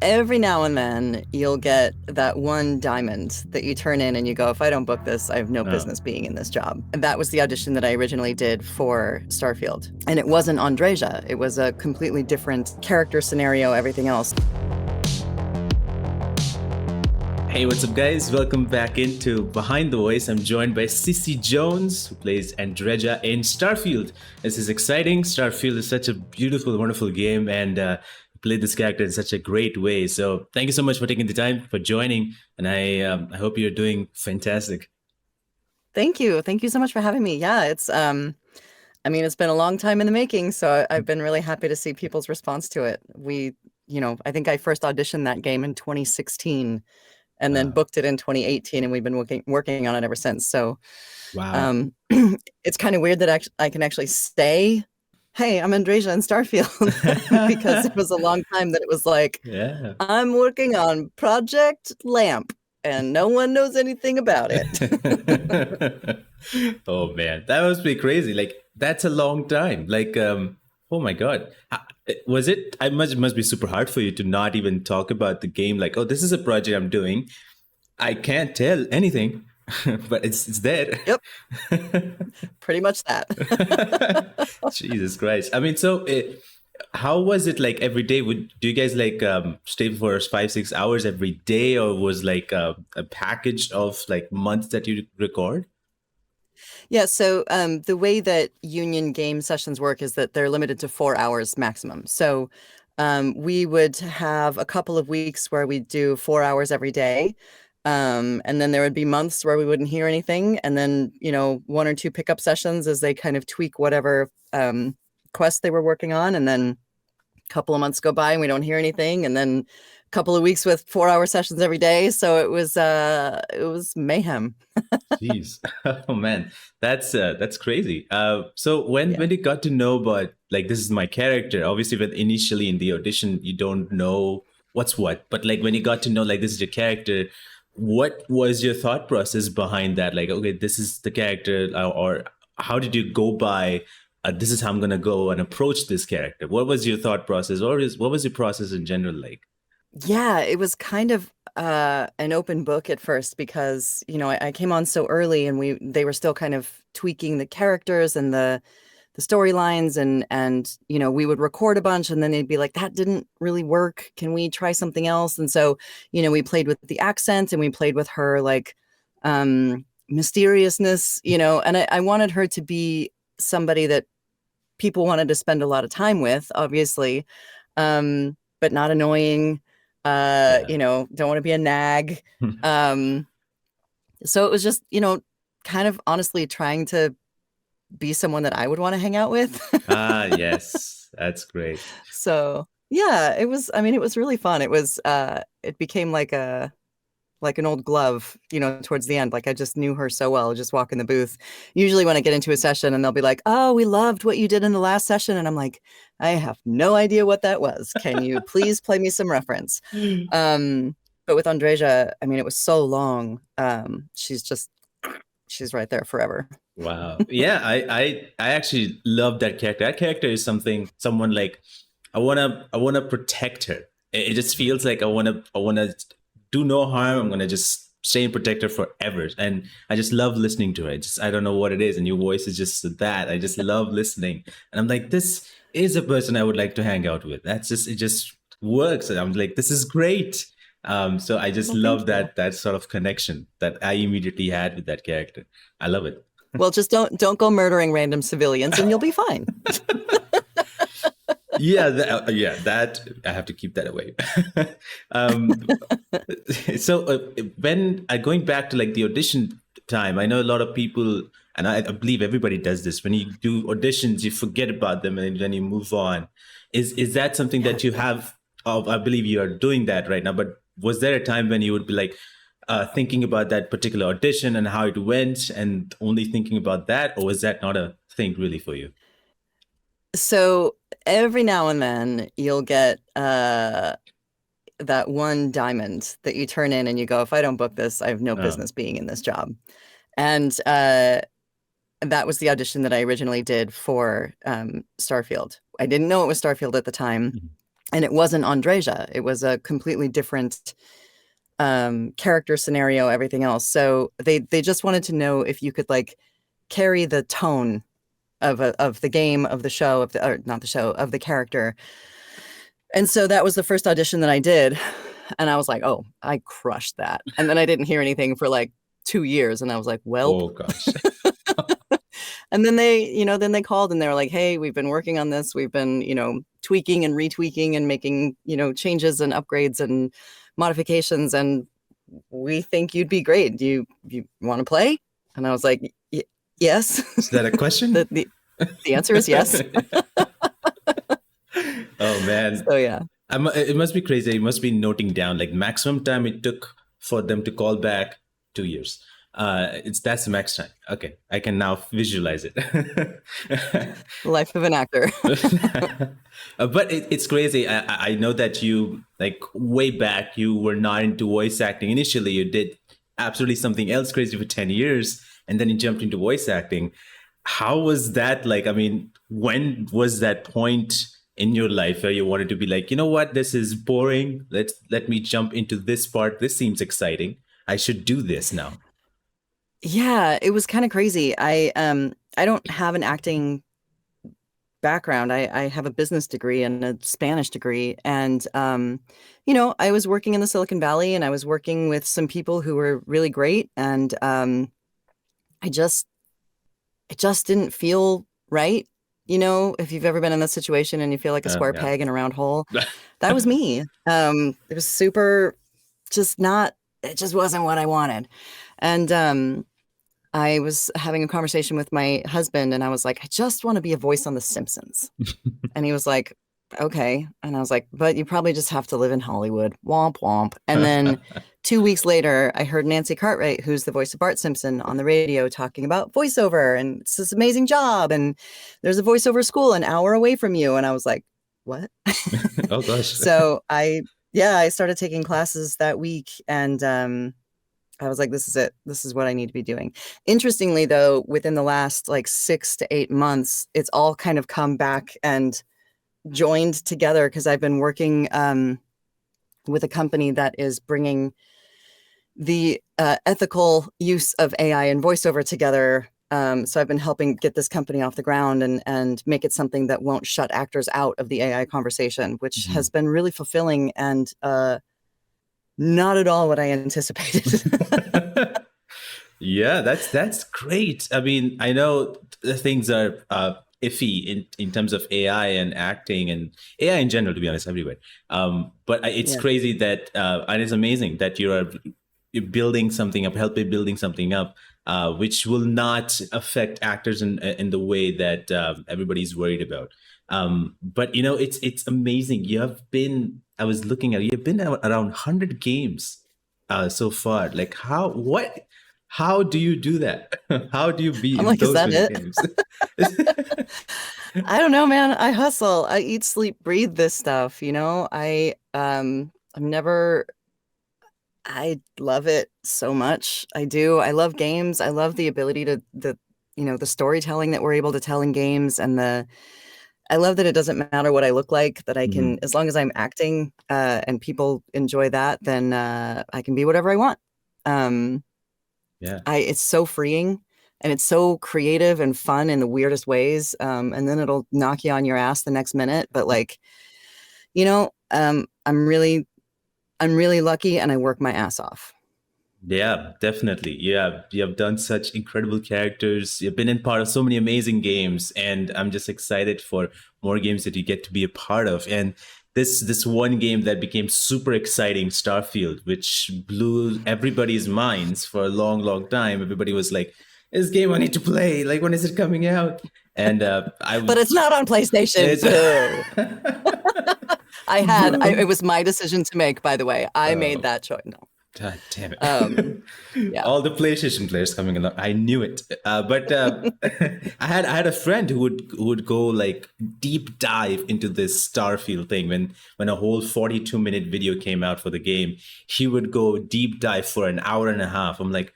Every now and then you'll get that one diamond that you turn in and you go, if I don't book this, I have no Oh, business being in this job. And that was the audition that I originally did for Starfield. And it wasn't Andreja. It was a completely different character scenario, everything else. hey, what's up, guys? Welcome back into Behind the Voice. I'm joined by Cissy Jones, who plays Andreja in Starfield. This is exciting. Starfield is such a beautiful, wonderful game, and you played this character in such a great way. So, thank you so much for taking the time for joining, and I hope you're doing fantastic. Thank you. Thank you so much for having me. Yeah, it's been a long time in the making, so I've been really happy to see people's response to it. I think I first auditioned that game in 2016 and then Uh, booked it in 2018, and we've been working on it ever since. So wow. um, it's kind of weird that I can actually say, "Hey, I'm Andreja in Starfield," because it was a long time that it was like, Yeah. "I'm working on Project Lamp," and no one knows anything about it. Oh man, that must be crazy. Like that's a long time. Oh my god, was it? I must be super hard for you to not even talk about the game. Like, oh, this is a project I'm doing. I can't tell anything, but it's there. Yep, pretty much that. Jesus Christ. I mean, how was it like every day? Do you guys like stay for 5 6 hours every day, or was like a package of like months that you record? Yeah, so the way that union game sessions work is that they're limited to 4 hours maximum. So we would have a couple of weeks where we do 4 hours every day. And then there would be months where we wouldn't hear anything. And then, one or two pickup sessions as they kind of tweak whatever quest they were working on. And then a couple of months go by and we don't hear anything. And then a couple of weeks with 4 hour sessions every day. So it was mayhem. Jeez. Oh man, that's crazy. So when Yeah. when you got to know about like this is my character, obviously when initially in the audition you don't know what's what, but like when you got to know like this is your character, what was your thought process behind that? Like, okay, this is the character, or how did you go by? This is how I'm gonna go and approach this character. What was your thought process, or what was your process in general like? Yeah, it was kind of an open book at first because, I came on so early and they were still kind of tweaking the characters and the storylines and we would record a bunch and then they'd be like, that didn't really work. Can we try something else? And so, we played with the accent and we played with her like mysteriousness, and I wanted her to be somebody that people wanted to spend a lot of time with, obviously, but not annoying. Yeah. Don't want to be a nag. Um, so it was just, kind of honestly trying to be someone that I would want to hang out with. Ah, yes, that's great. So yeah, it was really fun. It became like an old glove, towards the end. Like I just knew her so well, just walk in the booth. Usually when I get into a session and they'll be like, "Oh, we loved what you did in the last session." And I'm like, "I have no idea what that was. Can you please play me some reference?" But with Andreja, it was so long. She's right there forever. Wow. Yeah, I actually love that character. That character is someone like I wanna protect her. It just feels like I wanna do no harm. I'm gonna just stay and protect her forever. And I just love listening to her. I don't know what it is. And your voice is just that. I just love listening. And I'm like, this is a person I would like to hang out with. It just works. And I'm like, this is great. So I just Well, thank love you. that sort of connection that I immediately had with that character. I love it. Well, just don't go murdering random civilians and you'll be fine. Yeah, that I have to keep that away. um, so when going back to like the audition time, I know a lot of people, and I believe everybody does this. When you do auditions, you forget about them and then you move on. Is that something Yeah. that you have? I believe you are doing that right now. But was there a time when you would be like thinking about that particular audition and how it went, and only thinking about that, or was that not a thing really for you? So every now and then you'll get that one diamond that you turn in and you go, if I don't book this, I have no Oh, business being in this job. And that was the audition that I originally did for Starfield. I didn't know it was Starfield at the time. and it wasn't Andreja. It was a completely different character scenario, everything else. So they just wanted to know if you could like carry the tone of the game, of the show, of the, or not the show, of the character. And so that was the first audition that I did. And I was like, oh, I crushed that. And then I didn't hear anything for like 2 years. And I was like, welp. Oh gosh. And then then they called and they were like, hey, we've been working on this. We've been, tweaking and retweaking and making, changes and upgrades and modifications. And we think you'd be great. Do you want to play? And I was like, yes. Is that a question? The answer is yes. Oh man. So yeah. It must be crazy. It must be noting down like maximum time it took for them to call back 2 years. That's the max time. Okay, I can now visualize it. Life of an actor. But it's crazy. I know that you like way back you were not into voice acting. Initially, you did absolutely something else crazy for 10 years, and then you jumped into voice acting. How was that like? I mean, when was that point in your life where you wanted to be like, you know what, this is boring. Let me jump into this part. This seems exciting. I should do this now. Yeah, it was kind of crazy. I don't have an acting background. I have a business degree and a Spanish degree. And I was working in the Silicon Valley and I was working with some people who were really great. And it just didn't feel right. If you've ever been in that situation and you feel like a square peg in a round hole, that was me. It was super, it just wasn't what I wanted. And I was having a conversation with my husband and I was like, I just want to be a voice on The Simpsons. And he was like, okay. And I was like, but you probably just have to live in Hollywood. Womp womp. And then 2 weeks later, I heard Nancy Cartwright, who's the voice of Bart Simpson, on the radio talking about voiceover and it's this amazing job. And there's a voiceover school an hour away from you. And I was like, what? Oh gosh. So I started taking classes that week and I was like, this is it. This is what I need to be doing. Interestingly, though, within the last like 6 to 8 months, it's all kind of come back and joined together because I've been working with a company that is bringing the ethical use of AI and voiceover together. So I've been helping get this company off the ground and make it something that won't shut actors out of the AI conversation, which has been really fulfilling and not at all what I anticipated. Yeah, that's great. I mean, I know the things are iffy in terms of AI and acting and AI in general, to be honest, everywhere. But it's crazy that, and it's amazing that you're building something up, helping building something up, which will not affect actors in the way that everybody's worried about. But it's amazing. I was looking at, you've been around 100 games so far. Like how do you do that? How do you be I'm like, those is that many it? games? I don't know, man. I hustle. I eat, sleep, breathe this stuff. I love it so much. I do. I love games. I love the ability to the storytelling that we're able to tell in games and I love that it doesn't matter what I look like, that I can, as long as I'm acting and people enjoy that, then I can be whatever I want. It's so freeing and it's so creative and fun in the weirdest ways. And then it'll knock you on your ass the next minute. But I'm really lucky and I work my ass off. Yeah, definitely. Yeah, you have done such incredible characters. You've been in part of so many amazing games, and I'm just excited for more games that you get to be a part of. And this one game that became super exciting, Starfield, which blew everybody's minds for a long, long time. Everybody was like, "This game I need to play. Like, when is it coming out?" And but it's not on PlayStation. It was my decision to make. By the way, I made that choice. No. God damn it! Yeah. All the PlayStation players coming along. I knew it. But I had a friend who would go like deep dive into this Starfield thing. When a whole 42-minute video came out for the game, he would go deep dive for an hour and a half. I'm like,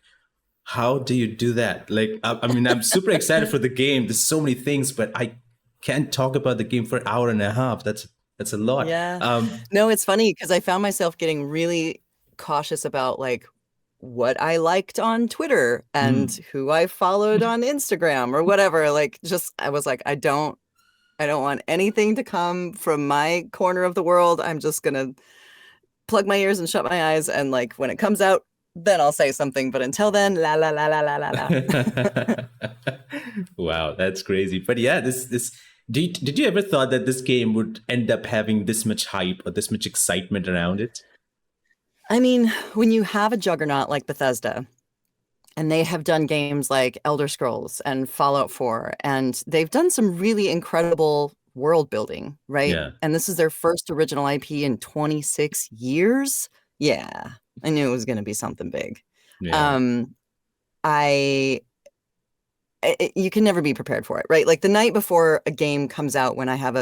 how do you do that? Like, I mean, I'm super excited for the game. There's so many things, but I can't talk about the game for an hour and a half. That's That's a lot. Yeah. No, it's funny because I found myself getting really cautious about like what I liked on Twitter and mm. who I followed on Instagram or whatever. Like just I was like, I don't want anything to come from my corner of the world. I'm just gonna plug my ears and shut my eyes and like when it comes out, then I'll say something. But until then, la la la la la la la. Wow, that's crazy. But yeah, this did you ever thought that this game would end up having this much hype or this much excitement around it? I mean, when you have a juggernaut like Bethesda, and they have done games like Elder Scrolls and Fallout 4, and they've done some really incredible world building, right? Yeah. And this is their first original IP in 26 years. Yeah, I knew it was going to be something big. Yeah. Um, I you can never be prepared for it, right? Like the night before a game comes out, when I have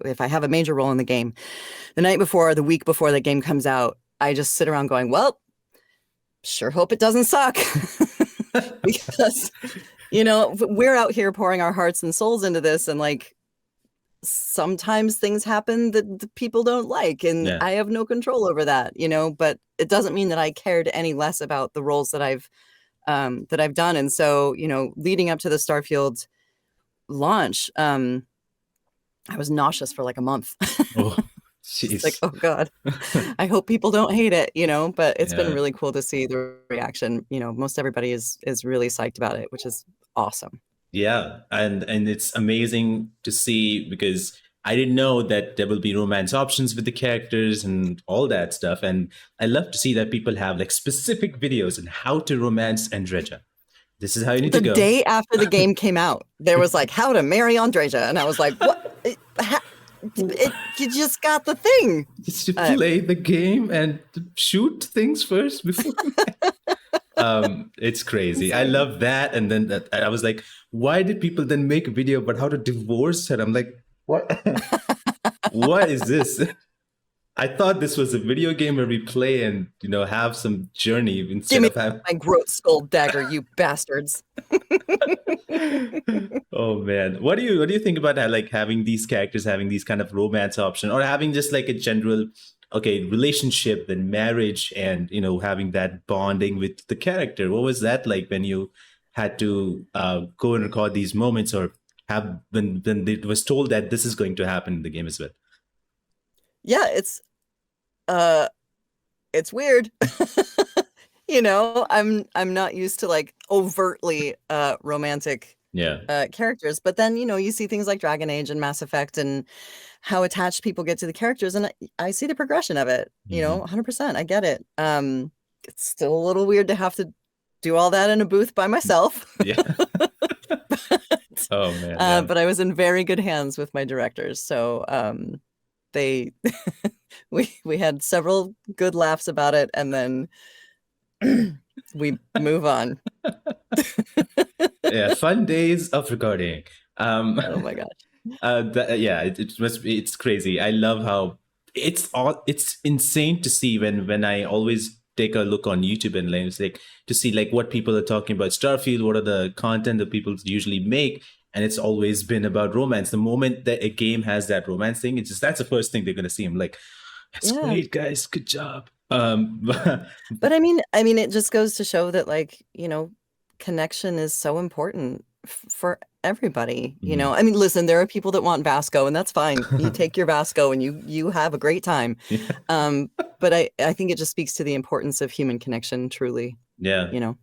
if I have a major role in the game, the night before, or the week before the game comes out, I just sit around going, well, sure hope it doesn't suck. Because, we're out here pouring our hearts and souls into this, and like sometimes things happen that the people don't like, and Yeah. I have no control over that, but it doesn't mean that I cared any less about the roles that I've done. And so, leading up to the Starfield launch, I was nauseous for like a month. Oh, It's like, jeez. oh God, I hope people don't hate it, but it's been Yeah. really cool to see the reaction. Most everybody is really psyched about it, which is awesome. Yeah, and it's amazing to see because I didn't know that there will be romance options with the characters and all that stuff. And I love to see that people have like specific videos on how to romance Andreja. This is how you need The to go. day after the game came out, there was like how to marry Andreja, and I was like, what? You just got the thing. Just to play the game and shoot things first before. It's crazy. I Insane. love that. And then I was like, why did people then make a video about how to divorce her? I'm like, what? What is this? I thought this was a video game where we play and have some journey Give instead me of having. my groat skull dagger, you bastards. Oh man, what do you think about that? Like having these characters having these kind of romance option, or having just like a general relationship, then marriage, and having that bonding with the character. What was that like when you had to go and record these moments, or have when it was told that this is going to happen in the game as well? Yeah, uh it's weird. I'm not used to like overtly romantic Yeah. characters, but then you see things like Dragon Age and Mass Effect and how attached people get to the characters, and I see the progression of it, Hmm. 100%. I get it. It's still a little weird to have to do all that in a booth by myself. Yeah. Oh man, yeah. But I was in very good hands with my directors, so they we had several good laughs about it, and then we move on. Yeah, fun days of recording. Um, Oh my gosh. yeah, it must be. It's crazy. I love how it's insane to see when I always take a look on YouTube and like to see like what people are talking about Starfield, what are the content that people usually make, and it's always been about romance. The moment that a game has that romance thing, it's just that's the first thing they're gonna see. I'm like, that's Yeah. great, guys, good job. But I mean, it just goes to show that like, connection is so important for everybody, Mhm. I mean, listen, there are people that want Vasco, and that's fine. You take your Vasco and you have a great time. Yeah. But I think it just speaks to the importance of human connection, truly, Yeah. you know.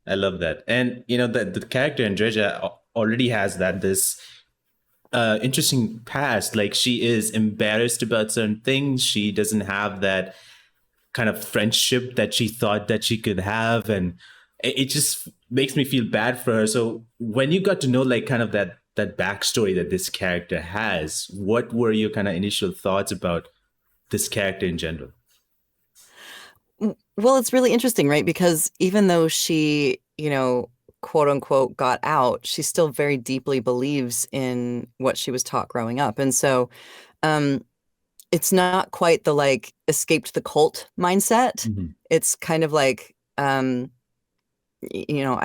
I love that. And the character Andreja already has this interesting past. Like she is embarrassed about certain things. She doesn't have that kind of friendship that she thought that she could have, and it just makes me feel bad for her. So when you got to know like kind of that backstory that this character has, what were your kind of initial thoughts about this character in general? Well, it's really interesting, right? Because even though she, quote unquote, got out, she still very deeply believes in what she was taught growing up. And so, um, it's not quite the like escaped the cult mindset. Mhm. It's kind of like, I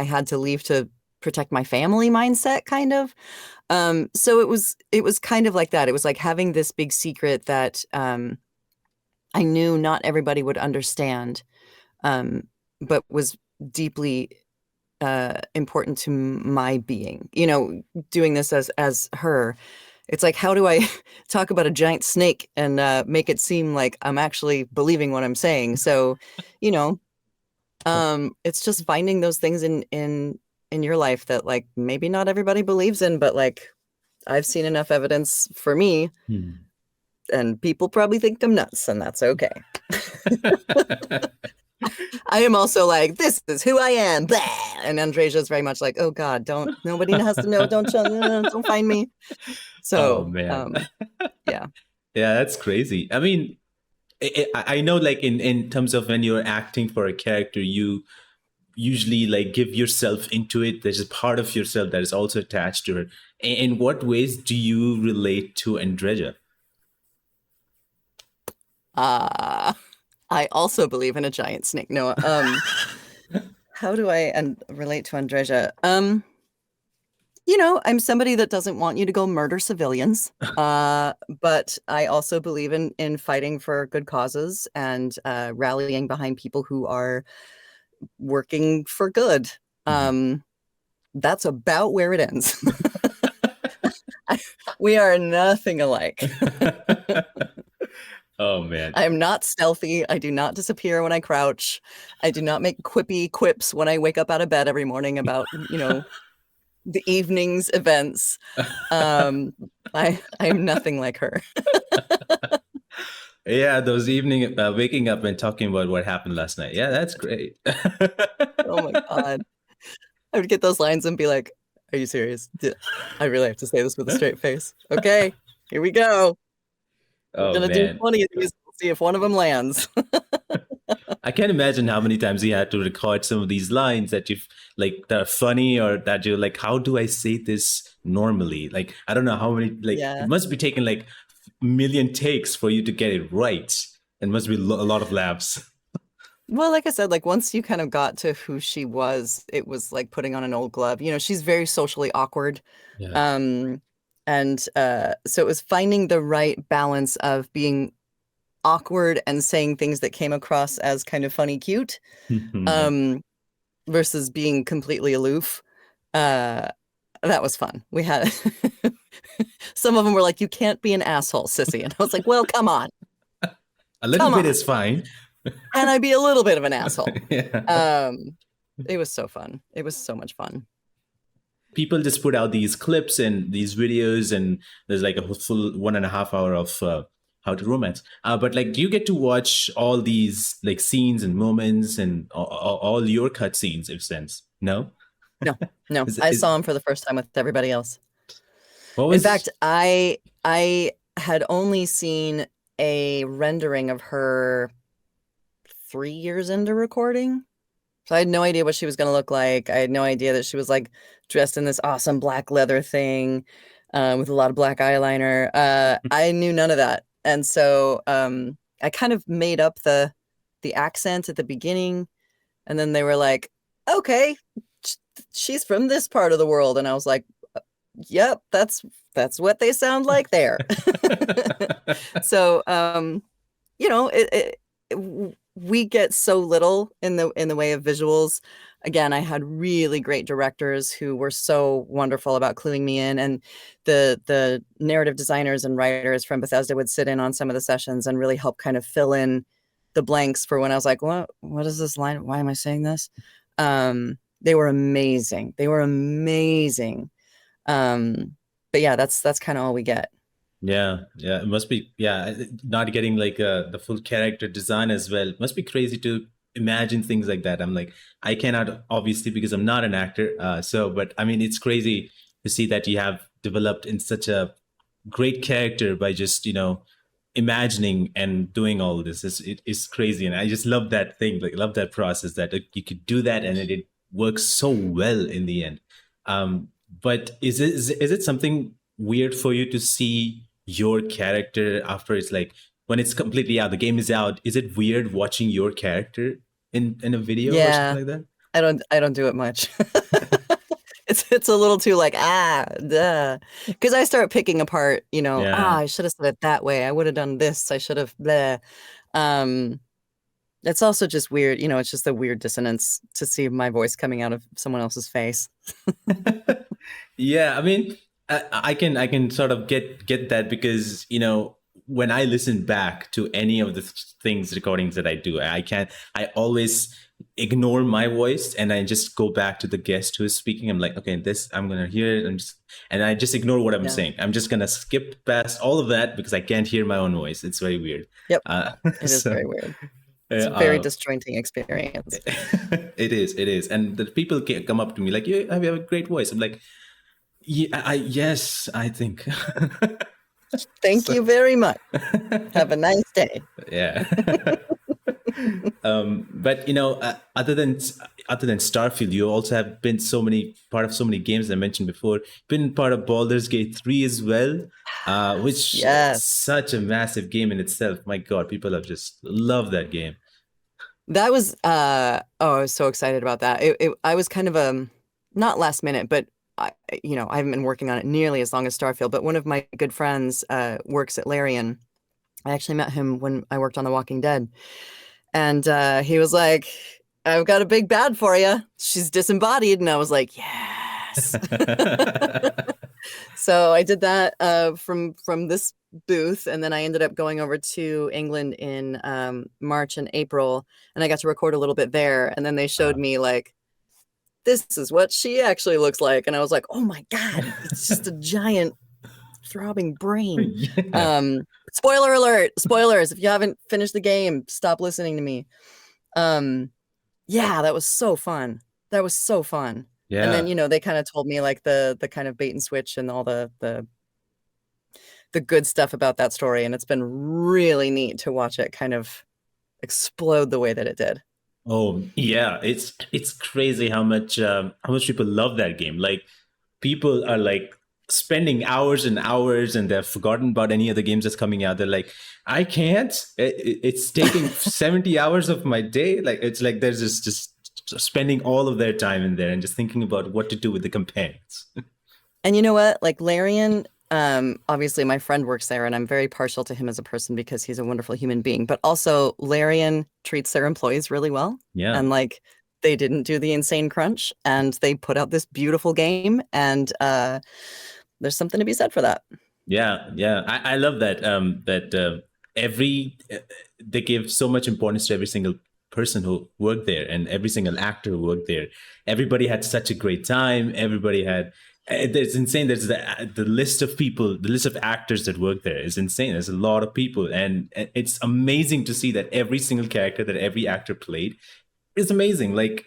had to leave to protect my family mindset, kind of. So it was kind of like that. It was like having this big secret that I knew not everybody would understand, but was deeply important to my being. Doing this as her. It's like, how do I talk about a giant snake and make it seem like I'm actually believing what I'm saying? So, you know, it's just finding those things in your life that like maybe not everybody believes in, but like I've seen enough evidence for me, Hmm. and people probably think I'm nuts, and that's okay. I am also like, this is who I am. Blah! And Andreja is very much like, oh God, nobody has to know. Don't find me. Oh So, man. yeah. Yeah, that's crazy. I mean, I know like in terms of when you're acting for a character, you usually like give yourself into it. There's a part of yourself that is also attached to it. In what ways do you relate to Andreja? Uh, I also believe in a giant snake. No, how do I relate to Andreja? I'm somebody that doesn't want you to go murder civilians. But I also believe in fighting for good causes and rallying behind people who are working for good. Mhm. That's about where it ends. We are nothing alike. Oh man. I am not stealthy. I do not disappear when I crouch. I do not make quippy quips when I wake up out of bed every morning about, the evening's events. Um, I am nothing like her. Yeah, those evening waking up and talking about what happened last night. Yeah, that's great. Oh my God. I would get those lines and be like, are you serious? I really have to say this with a straight face. Okay, here we go. We're Oh gonna do man. 20 of these. We'll see if one of them lands. I can't imagine how many times you had to record some of these lines that you like that are funny or that you're like, how do I say this normally? Like, I don't know how many, like, it Yeah. must be taking like a million takes for you to get it right. It must be a lot of laughs. Well, like I said, like once you kind of got to who she was, it was like putting on an old glove. She's very socially awkward. Yeah. Um, and so it was finding the right balance of being awkward and saying things that came across as kind of funny, cute, Yeah. um, versus being completely aloof. Uh, that was fun. We had some of them were like, "You can't be an asshole, sissy," and I was like, "Well, come on, A little come bit on. is fine. Can I be a little bit of an asshole?" Yeah. Um, it was so fun. It was so much fun. People just put out these clips and these videos, and there's like a full 1.5 hour of how to romance. But like, do you get to watch all these like scenes and moments and all your cut scenes, if sense? No. No, no, I Is saw him for the first time with everybody else. what In was? fact, I had only seen a rendering of her 3 years into recording. So I had no idea what she was going to look like. I had no idea that she was like dressed in this awesome black leather thing with a lot of black eyeliner. I knew none of that. And so I kind of made up the accent at the beginning. And then they were like, okay, she's from this part of the world. And I was like, yep, that's what they sound like there. So we get so little in the way of visuals. Again, I had really great directors who were so wonderful about cluing me in, and the narrative designers and writers from Bethesda would sit in on some of the sessions and really help kind of fill in the blanks for when I was like, what is this line? Why am I saying this? They were amazing. They were amazing. But yeah, that's kind of all we get. Yeah, yeah, it must be. Yeah, not getting like the full character design as well. It must be crazy to imagine things like that. I'm like, I cannot obviously because I'm not an actor. But I mean, it's crazy to see that you have developed in such a great character by just imagining and doing all this. It's crazy, and I just love that thing. Like, love that process that you could do that, and it works so well in the end. But is it something weird for you to see your character after it's like when it's completely out, the game is out? Is it weird watching your character in a video or something Yeah, like that? I don't do it much. it's a little too like duh, because I start picking apart, Yeah. I should have said it that way. I would have done this. I should have blah. Um, it's also just weird, it's just a weird dissonance to see my voice coming out of someone else's face. Yeah, I mean, I can sort of get that because when I listen back to any of the things recordings that I do, I always ignore my voice and I just go back to the guest who is speaking. I'm like, okay, this I'm gonna hear it, and I just ignore what I'm Yeah. saying. I'm just gonna skip past all of that because I can't hear my own voice. It's very weird. Yep. Uh, It is so very weird. It's a very uh, disjointing experience. it is, and the people come up to me like, you have a great voice. I'm like, yeah, yes, I think. Thank So, you very much. Have a nice day. yeah. But other than Starfield, you also have been part of so many games I mentioned before. Been part of Baldur's Gate 3 as well, which Yes. such a massive game in itself. My God, people have just loved that game. That was I was so excited about that. I was kind of not last minute, but I haven't been working on it nearly as long as Starfield, but one of my good friends works at Larian. I actually met him when I worked on The Walking Dead. And he was like, I've got a big bad for you. She's disembodied. And I was like, yes. So I did that from this booth, and then I ended up going over to England in March and April, and I got to record a little bit there. And then they showed me like, this is what she actually looks like, and I was like, oh my God, it's just a giant throbbing brain. Yeah. Spoiler alert! Spoilers! If you haven't finished the game, stop listening to me. Yeah, that was so fun. That was so fun. And then, Yeah. they kind of told me like the kind of bait and switch and all the good stuff about that story. And it's been really neat to watch it kind of explode the way that it did. Oh yeah, it's crazy how much people love that game. Like people are like spending hours and hours, and they've forgotten about any other games that's coming out. They're like, I can't. It's taking 70 hours of my day. Like it's like there's just spending all of their time in there and just thinking about what to do with the companions. And you know what? Like Larian, obviously my friend works there and I'm very partial to him as a person because he's a wonderful human being, but also Larian treats their employees really well. Yeah. And like they didn't do the insane crunch and they put out this beautiful game, and there's something to be said for that. Yeah, yeah, I love that. Every they give so much importance to every single person who worked there and every single actor who worked there. Everybody had such a great time. Everybody had. It's insane. There's the list of people, the list of actors that work there is insane. There's a lot of people, and it's amazing to see that every single character that every actor played is amazing. Like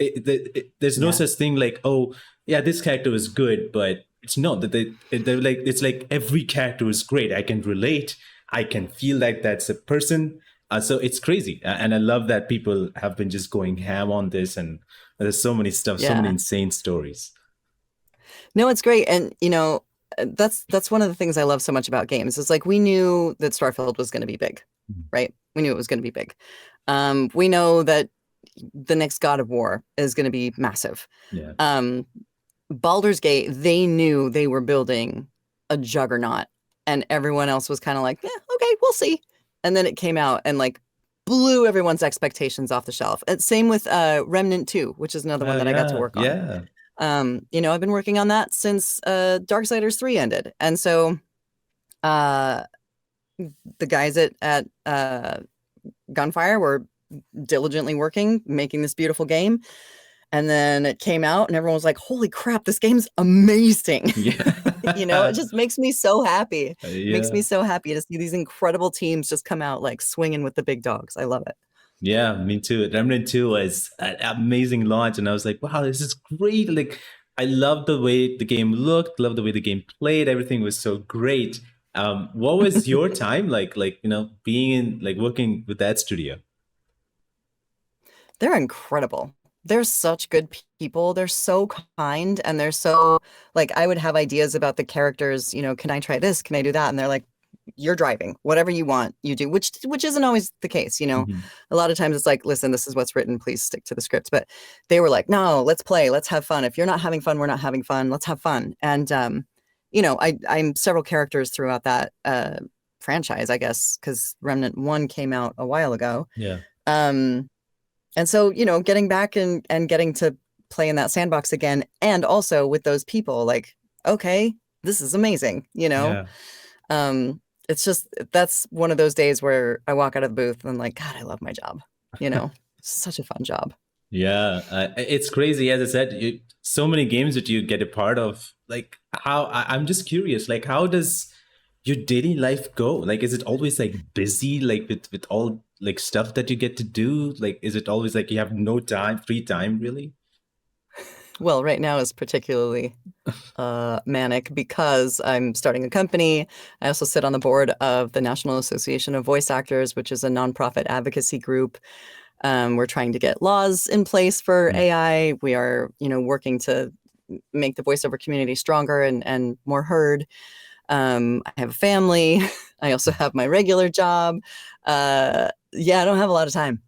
there's no Yeah. such thing like, oh yeah, this character was good, but it's not that they're like, it's like every character is great. I can relate. I can feel like that's a person. So it's crazy, and I love that people have been just going ham on this, and there's so many stuff, so many Yeah. insane stories. No, it's great. And that's one of the things I love so much about games. Is like we knew that Starfield was going to be big, right? We knew it was going to be big. We know that the next God of War is going to be massive. Yeah. Baldur's Gate, they knew they were building a juggernaut, and everyone else was kind of like, yeah, okay, we'll see. And then it came out and like blew everyone's expectations off the shelf. Same with Remnant 2, which is another one Oh that I got to yeah, work on. yeah. I've been working on that since Darksiders 3 ended. And so the guys at Gunfire were diligently working, making this beautiful game. And then it came out and everyone was like, holy crap, this game's amazing. Yeah. It just makes me so happy. Makes Yeah. me so happy to see these incredible teams just come out like swinging with the big dogs. I love it. Yeah, me too. Remnant 2 was an amazing launch, and I was like, wow, this is great. Like, I love the way the game looked, love the way the game played. Everything was so great. What was your time like, being in, like, working with that studio? They're incredible. They're such good people. They're so kind, and they're so like, I would have ideas about the characters, can I try this? Can I do that? And they're like, you're driving, whatever you want, you do, which isn't always the case, you know. Mhm. A lot of times it's like, listen, this is what's written, please stick to the script. But they were like, no, let's play, let's have fun. If you're not having fun, we're not having fun. Let's have fun. And you know, I'm several characters throughout that franchise, I guess, because Remnant 1 came out a while ago. Yeah. Um, and so, you know, getting back and getting to play in that sandbox again, and also with those people, like, okay, this is amazing, you know. Yeah. It's just that's one of those days where I walk out of the booth and I'm like, God, I love my job. You know, such a fun job. Yeah, it's crazy. As I said, so many games that you get a part of. Like, I'm just curious. Like, how does your daily life go? Like, is it always like busy, like with all like stuff that you get to do? Like, is it always like you have no time, free time, really? Well, right now is particularly manic because I'm starting a company. I also sit on the board of the National Association of Voice Actors, which is a nonprofit advocacy group. We're trying to get laws in place for Mm. AI. We are, you know, working to make the voiceover community stronger and more heard. I have a family. I also have my regular job. Yeah, I don't have a lot of time.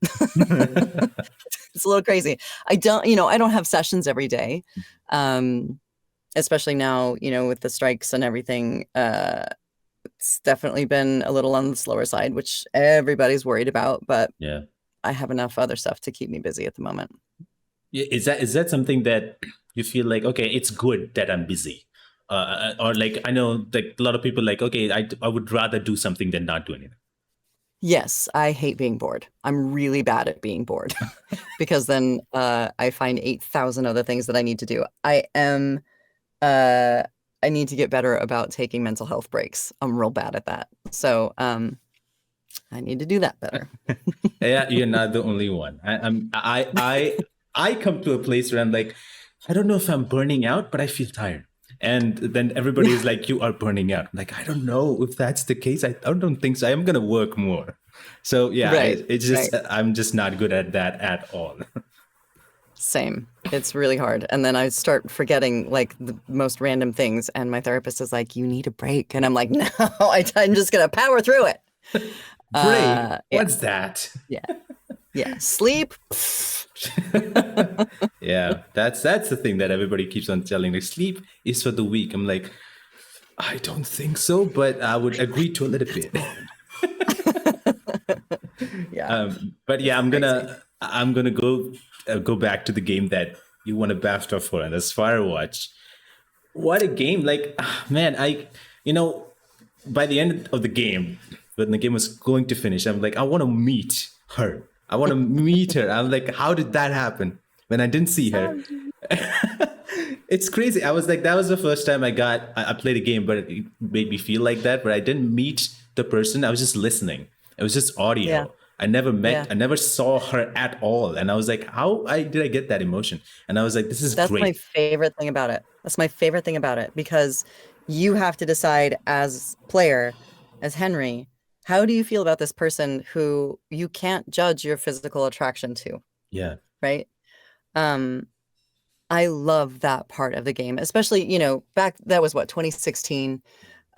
It's a little crazy. I don't, you know, I don't have sessions every day. Um, Especially now, you know, with the strikes and everything. It's definitely been a little on the slower side, which everybody's worried about, but Yeah. I have enough other stuff to keep me busy at the moment. Is that something that you feel like, okay, it's good that I'm busy? Or like, I know like a lot of people like, okay, I would rather do something than not do anything. Yes, I hate being bored. I'm really bad at being bored because then I find 8,000 other things that I need to do. Uh, I need to get better about taking mental health breaks. I'm real bad at that. So I need to do that better. Yeah, you're not the only one. I come to a place where I'm like, I don't know if I'm burning out, but I feel tired. And then everybody is like, you are burning out. I'm like, I don't know if that's the case. I don't think so. I'm gonna work more. So yeah, Right, it's right. just I'm just not good at that at all. Same. It's really hard. And then I start forgetting like the most random things. And my therapist is like, you need a break. And I'm like, no, I'm just going to power through it. Break? Yeah, What's that? yeah, yeah. Sleep. Yeah, that's the thing that everybody keeps on telling. Like, sleep is for the weak. I'm like, I don't think so, but I would agree to a little bit. Yeah, But yeah, it's crazy. I'm gonna go back to the game that you won a BAFTA for, and that's Firewatch. What a game! Like, man, you know, by the end of the game, when the game was going to finish, I'm like, I want to meet her. I want to meet her. I'm like, how did that happen? When I didn't see her, it's crazy. I was like, that was the first time I played a game, but it made me feel like that. But I didn't meet the person. I was just listening. It was just Yeah, audio. yeah. I never saw her at all. And I was like, did I get that emotion? And I was like, this is That's my great. favorite thing about it. That's my favorite thing about it because you have to decide as player, as Henry, how do you feel about this person who you can't judge your physical attraction to, Yeah. right? Um, I love that part of the game, especially, you know, back that was what, 2016.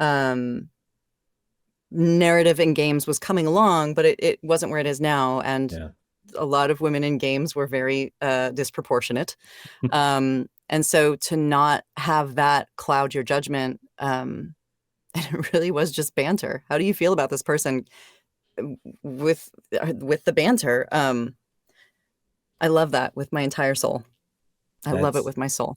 Um, Narrative in games was coming along, but it wasn't where it is now. And Yeah. a lot of women in games were very disproportionate. And so to not have that cloud your judgment, and it really was just banter. How do you feel about this person with the banter? I love that with my entire soul. I love it That's with my soul.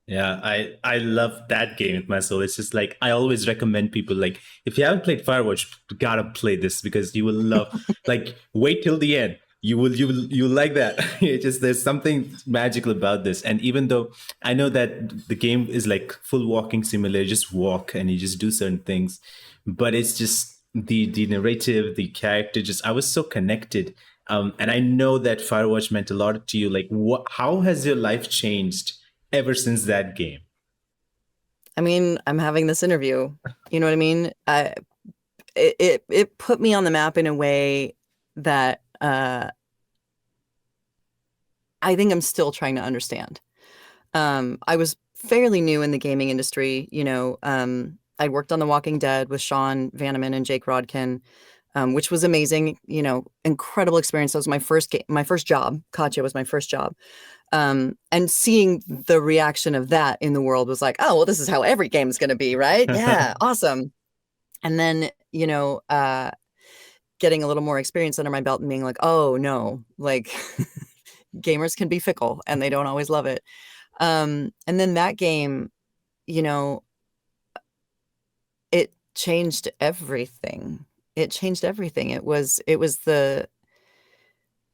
Yeah, I love that game with my soul. It's just like I always recommend people like if you haven't played Firewatch, you gotta play this because you will love. Like wait till the end. You will like that. It's just there's something magical about this. And even though I know that the game is like full walking simulator, just walk and you just do certain things, but it's just the narrative, the character. Just I was so connected. And I know that Firewatch meant a lot to you. Like, what? How has your life changed ever since that game? I mean, I'm having this interview. You know what I mean? It put me on the map in a way that I think I'm still trying to understand. I was fairly new in the gaming industry, you know, I worked on The Walking Dead with Sean Vanneman and Jake Rodkin, which was amazing. Incredible experience. That was my first job. Katya was my first job. And seeing the reaction of that in the world was like, oh, well, this is how every game's going to be, right? Yeah, awesome. And then, getting a little more experience under my belt and being like, oh no, like gamers can be fickle and they don't always love it. And then that game, you know, it changed everything. It changed everything.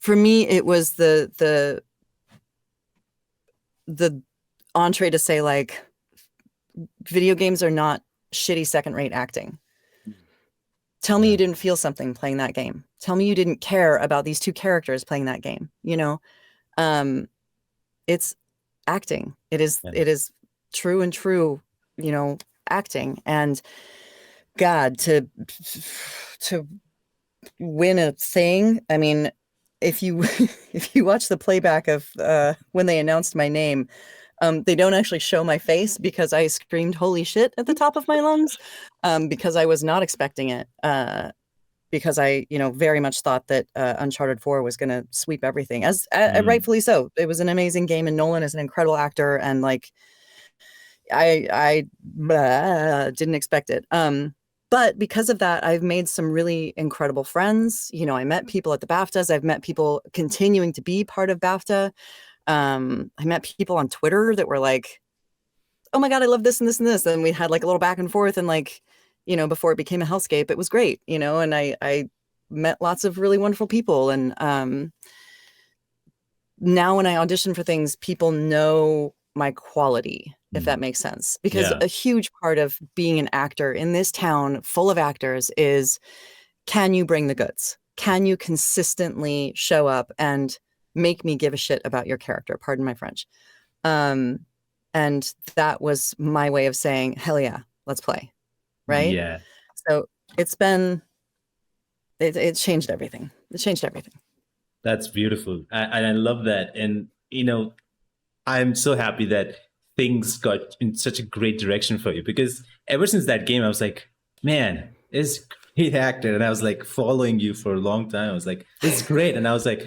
For me, it was the entree to say, like, video games are not shitty second-rate acting. Tell me you didn't feel something playing that game. Tell me you didn't care about these two characters playing that game. It's acting. It is true and true, acting. And God, to win a thing. I mean, if you if you watch the playback of when they announced my name, they don't actually show my face because I screamed "Holy shit" at the top of my lungs, because I was not expecting it. Because I, very much thought that Uncharted 4 was going to sweep everything, as rightfully so. It was an amazing game, and Nolan is an incredible actor, and like I didn't expect it. But because of that, I've made some really incredible friends. I met people at the BAFTAs. I've met people continuing to be part of BAFTA. I met people on Twitter that were like, oh my God, I love this and this and this. And we had like a little back and forth, and like, before it became a hellscape, it was great, and I met lots of really wonderful people. And now when I audition for things, people know my quality, if that makes sense. Because a huge part of being an actor in this town full of actors is, can you bring the goods? Can you consistently show up and make me give a shit about your character? Pardon my French. And that was my way of saying, hell yeah, let's play. Right? Yeah. So it changed everything. It changed everything. That's beautiful. And I love that. And, I'm so happy that things got in such a great direction for you, because ever since that game, I was like, man, this is a great actor. And I was like following you for a long time. I was like, this is great. And I was like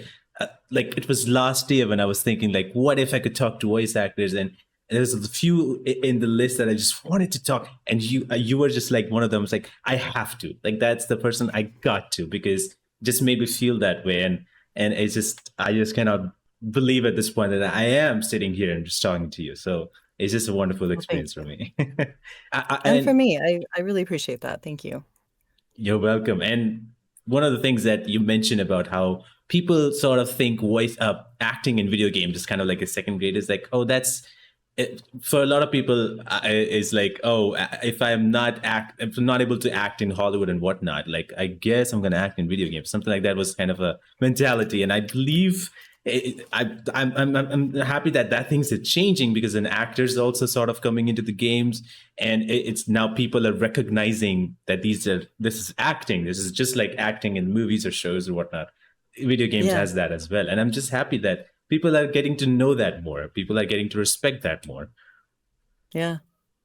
it was last year when I was thinking, like, what if I could talk to voice actors? And there's a few in the list that I just wanted to talk. And you were just like one of them. I was like, I have to. Like, that's the person I got to, because it just made me feel that way. And I just cannot believe at this point that I am sitting here and just talking to you. So it's just a wonderful experience for me. And for me, I really appreciate that. Thank you. You're welcome. And one of the things that you mentioned about how people sort of think voice acting in video games is kind of like a second grade, is like, oh, that's it. For a lot of people, is like, oh, if I'm not able to act in Hollywood and whatnot, like, I guess I'm going to act in video games. Something like that was kind of a mentality. And I believe I'm happy that things are changing, because an actors also sort of coming into the games, and it's now people are recognizing that this is acting. This is just like acting in movies or shows or whatnot. Video games has that as well, and I'm just happy that people are getting to know that more. People are getting to respect that more. Yeah,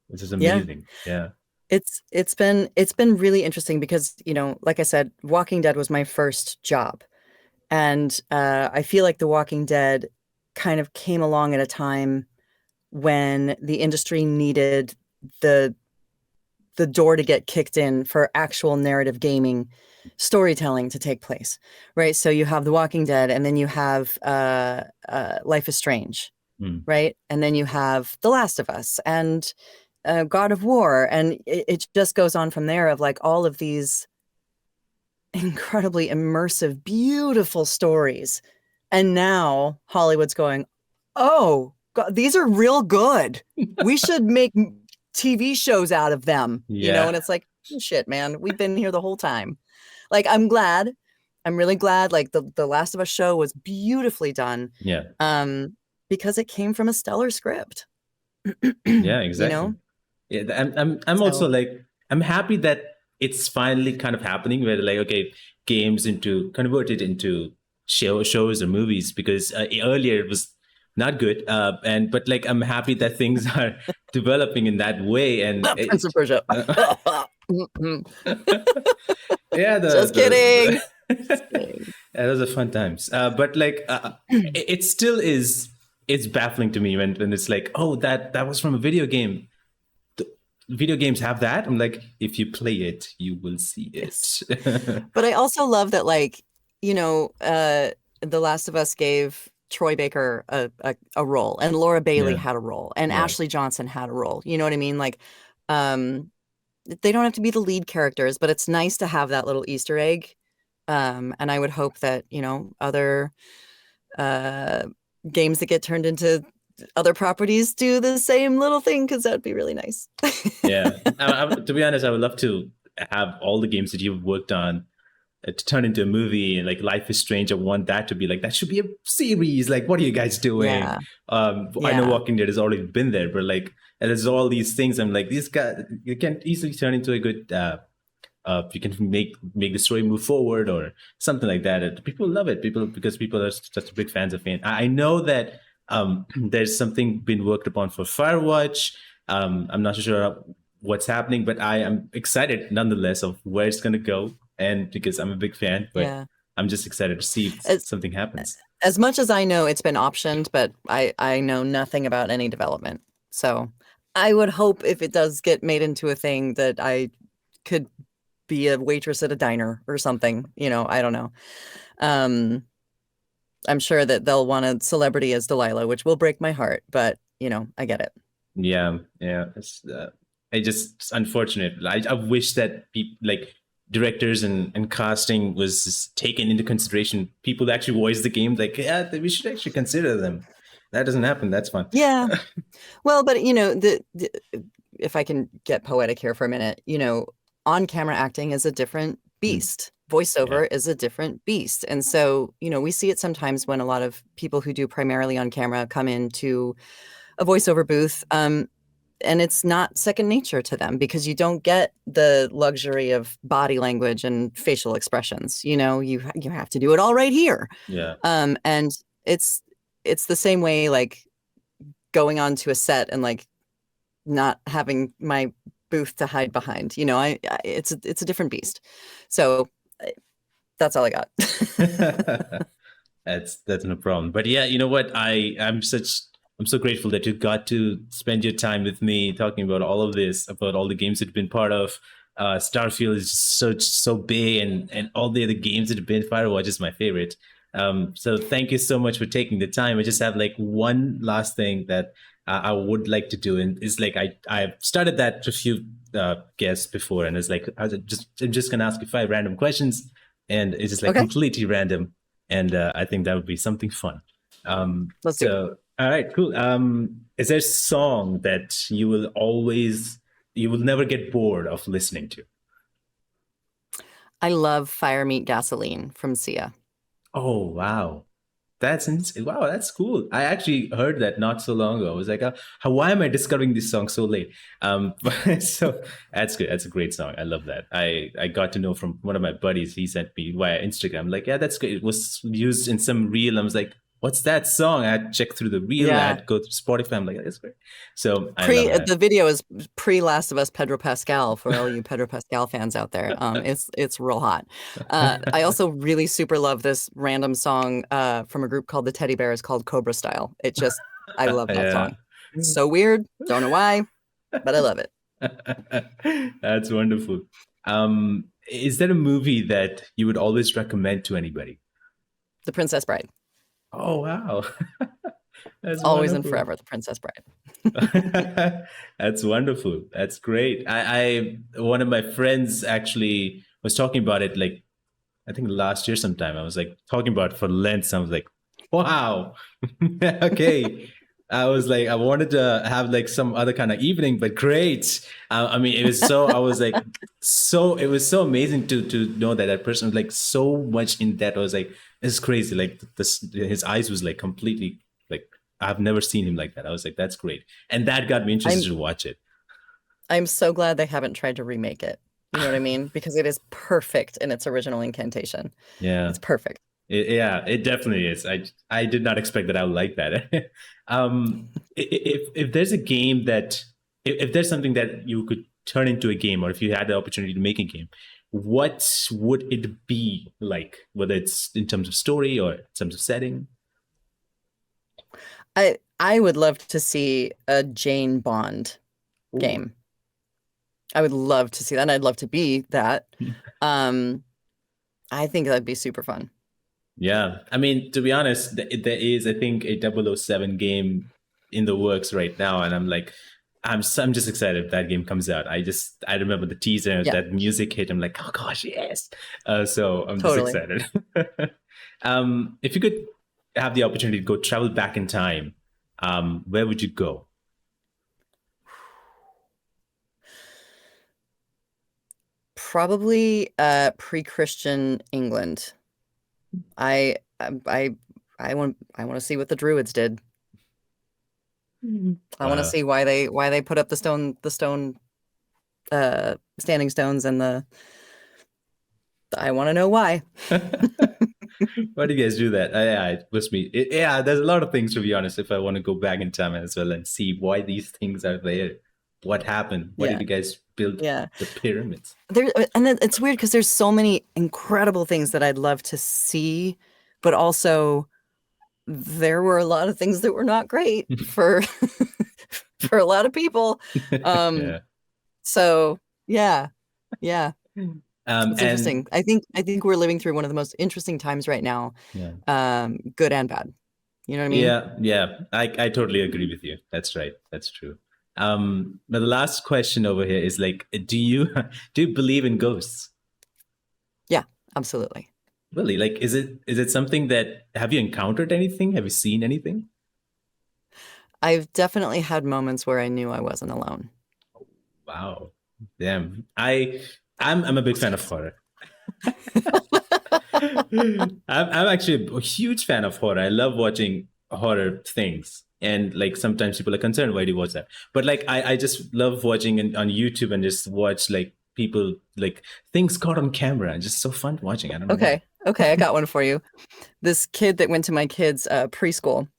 which is amazing. Yeah. It's been really interesting because, like I said, Walking Dead was my first job. And I feel like The Walking Dead kind of came along at a time when the industry needed the door to get kicked in for actual narrative gaming storytelling to take place, right? So you have The Walking Dead, and then you have Life is Strange, right? And then you have The Last of Us and God of War, and it just goes on from there, of like all of these incredibly immersive, beautiful stories. And now Hollywood's going, oh, God, these are real good. We should make TV shows out of them, and it's like, oh, shit, man, we've been here the whole time. Like, I'm really glad. Like, the Last of Us show was beautifully done. Yeah. Because it came from a stellar script. Yeah, exactly. Yeah, I'm also like, I'm happy that it's finally kind of happening, where like, okay, games converted into shows or movies, because earlier it was not good. But like, I'm happy that things are developing in that way, and Prince of Persia. yeah, Just kidding. Just the kidding. yeah, those are fun times. But like, it still is. It's baffling to me when it's like, oh, that was from a video game. Video games have that. I'm like, if you play it, you will see Yes. it. But I also love that, like, The Last of Us gave Troy Baker a role, and Laura Bailey Yeah, had a role, and yeah, Ashley Johnson had a role. You know what I mean? Like, um, they don't have to be the lead characters, but it's nice to have that little Easter egg. And I would hope that, other uh, games that get turned into other properties do the same little thing, because that'd be really nice. yeah. To be honest, I would love to have all the games that you've worked on to turn into a movie. Like Life is Strange, I want that to be like, that should be a series. Like, what are you guys doing? Yeah. I know Yeah. Walking Dead has already been there, but like, and there's all these things. I'm like, these guys, you can easily turn into a good. You can make the story move forward or something like that. People love it. Because people are such big fans of it. I know that there's something been worked upon for Firewatch. I'm not sure what's happening, but I am excited nonetheless of where it's going to go. And because I'm a big fan, but Yeah. I'm just excited to see if As, something happens. as much as I know it's been optioned, but I know nothing about any development. So I would hope if it does get made into a thing that I could be a waitress at a diner or something. I don't know. Um, I'm sure that they'll want a celebrity as Delilah, which will break my heart, but I get it. Yeah, yeah. It's unfortunate. I wish that people like directors and casting was taken into consideration. People that actually voice the game, like, yeah, we should actually consider them. That doesn't happen. That's fun. Yeah. Well, but if I can get poetic here for a minute, on-camera acting is a different Mm, beast. yeah, Voiceover is a different beast. And so, we see it sometimes when a lot of people who do primarily on camera come into a voiceover booth. And it's not second nature to them because you don't get the luxury of body language and facial expressions. You have to do it all right here. yeah, And it's the same way, like going onto a set and like not having my booth to hide behind. It's a different beast. So that's all I got. that's no problem. But yeah, you know what? I'm so grateful that you got to spend your time with me talking about all of this, about all the games that you've been part of. Starfield is so big, and all the other games that have been. Firewatch is my favorite. So thank you so much for taking the time. I just have like one last thing that I would like to do, and it's like I started that to a few guests before, and it's like I'm just gonna ask you 5 random questions, and it's just like Okay, completely random, and I think that would be something fun. let's do it. So all right, cool. Is there a song that you will never get bored of listening to? I love Fire Meet Gasoline from Sia. Oh wow, wow, that's cool. I actually heard that not so long ago. I was like, why am I discovering this song so late? But so that's good. That's a great song. I love that. I got to know from one of my buddies. He sent me via Instagram. Like, yeah, that's great. It was used in some reel. I was like, what's that song? I had to check through the reel. I Yeah. had to go to Spotify. I'm like, that's great. So I love that. The video is pre Last of Us Pedro Pascal for all you Pedro Pascal fans out there. It's real hot. I also really super love this random song from a group called the Teddy Bears called Cobra Style. I love that Yeah. song. It's so weird. Don't know why, but I love it. That's wonderful. Is there a movie that you would always recommend to anybody? The Princess Bride. Oh wow, that's Always and wonderful. forever, The Princess Bride. That's wonderful. That's great. I one of my friends actually was talking about it like I think last year sometime. I was like talking about it for lengths. I was like, wow, okay. I was like, I wanted to have like some other kind of evening, but great. I mean, it was so. I was like, so it was so amazing to know that that person was like so much in depth. I was like, it's crazy. Like this, his eyes was like completely like I've never seen him like that. I was like, that's great, and that got me interested I'm to watch it. I'm so glad they haven't tried to remake it. You know what I mean? Because it is perfect in its original incantation. Yeah, It's perfect. yeah, it definitely is. I did not expect that I would like that. If there's a game that if there's something that you could turn into a game, or if you had the opportunity to make a game, what would it be like? Whether it's in terms of story or in terms of setting? I would love to see a Jane Bond Ooh. game. I would love to see that, and I'd love to be that. Um, I think that'd be super fun. Yeah, I mean, to be honest, there is, I think, a 007 game in the works right now, and I'm like, I'm just excited if that game comes out. I remember the teaser, Yeah, that music hit. I'm like, oh gosh, yes. So I'm just totally. excited. If you could have the opportunity to go travel back in time, where would you go? Probably pre-Christian England. I I I want to see what the Druids did. I want to Wow. see why they put up the stone standing stones and the I want to know why. Why do you guys do that? Yeah, it must be. Yeah, there's a lot of things, to be honest. If I want to go back in time as well and see why these things are there, what happened? Why did Yeah. you guys build Yeah. the pyramids? There and then it's weird because there's so many incredible things that I'd love to see, but also there were a lot of things that were not great for for a lot of people. Um Yeah. so yeah. Yeah. It's And interesting. I think we're living through one of the most interesting times right now, yeah, good and bad. You know what I mean? yeah. I totally agree with you. That's right. That's true. But the last question over here is like, do you do you believe in ghosts? Yeah, absolutely. Really? Like, is it something that, have you encountered anything? Have you seen anything? I've definitely had moments where I knew I wasn't alone. Wow. Damn. I'm a big fan of horror. I'm actually a huge fan of horror. I love watching horror things. And like sometimes people are concerned, why do you watch that? But like I just love watching on YouTube and just watch like people like things caught on camera. It's just so fun watching. I don't know why. Okay. Okay, I got one for you. This kid that went to my kids' preschool,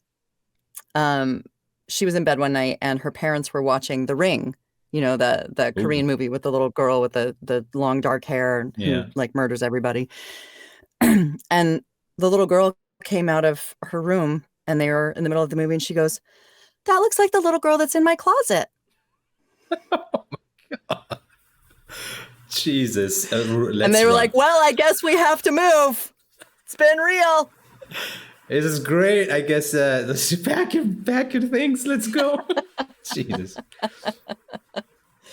um, she was in bed one night and her parents were watching The Ring, you know, the Ooh, Korean movie with the little girl with the long dark hair who yeah. like murders everybody. And the little girl came out of her room and they were in the middle of the movie and she goes, "That looks like the little girl that's in my closet." Jesus. And Let's they were run. like, "Well, I guess we have to move. It's been real." This is great. I guess let's pack your things. Let's go. Jesus.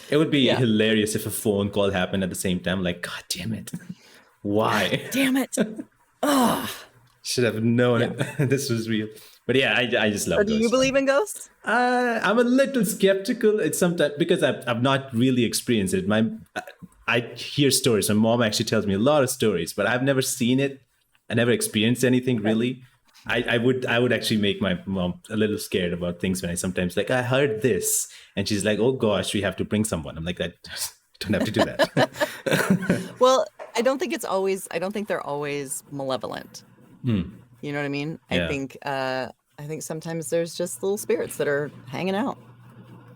It would be Yeah. hilarious if a phone call happened at the same time. Like, God damn it. Why? Damn it. Oh, Should have known yeah. it. This was real. But yeah, I just So love do you ghosts. believe in ghosts? I'm a little skeptical. It's sometimes because I've not really experienced it. I hear stories. My mom actually tells me a lot of stories, but I've never seen it. I never experienced anything Okay. really. I would actually make my mom a little scared about things when I sometimes like I heard this and she's like, oh gosh, we have to bring someone. I'm like, that don't have to do that. Well, I don't think they're always malevolent. Hmm. You know what I mean? Yeah. I think sometimes there's just little spirits that are hanging out.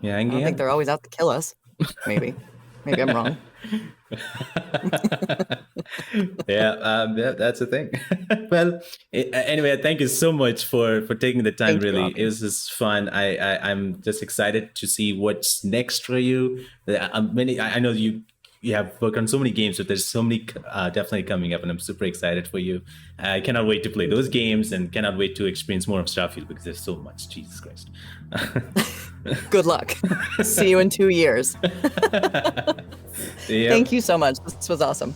Yeah, I don't hanging think they're always out to kill us. Maybe. Maybe I'm wrong. Yeah, that's the thing. Well, anyway, thank you so much for taking the time. Thank you, Really, it Robbie. was just fun. I'm just excited to see what's next for you. I know you have worked on so many games, but there's so many definitely coming up, and I'm super excited for you. I cannot wait to play those games, and cannot wait to experience more of Starfield because there's so much. Jesus Christ. Good luck. See you in 2 years. Yeah. Thank you so much. This was awesome.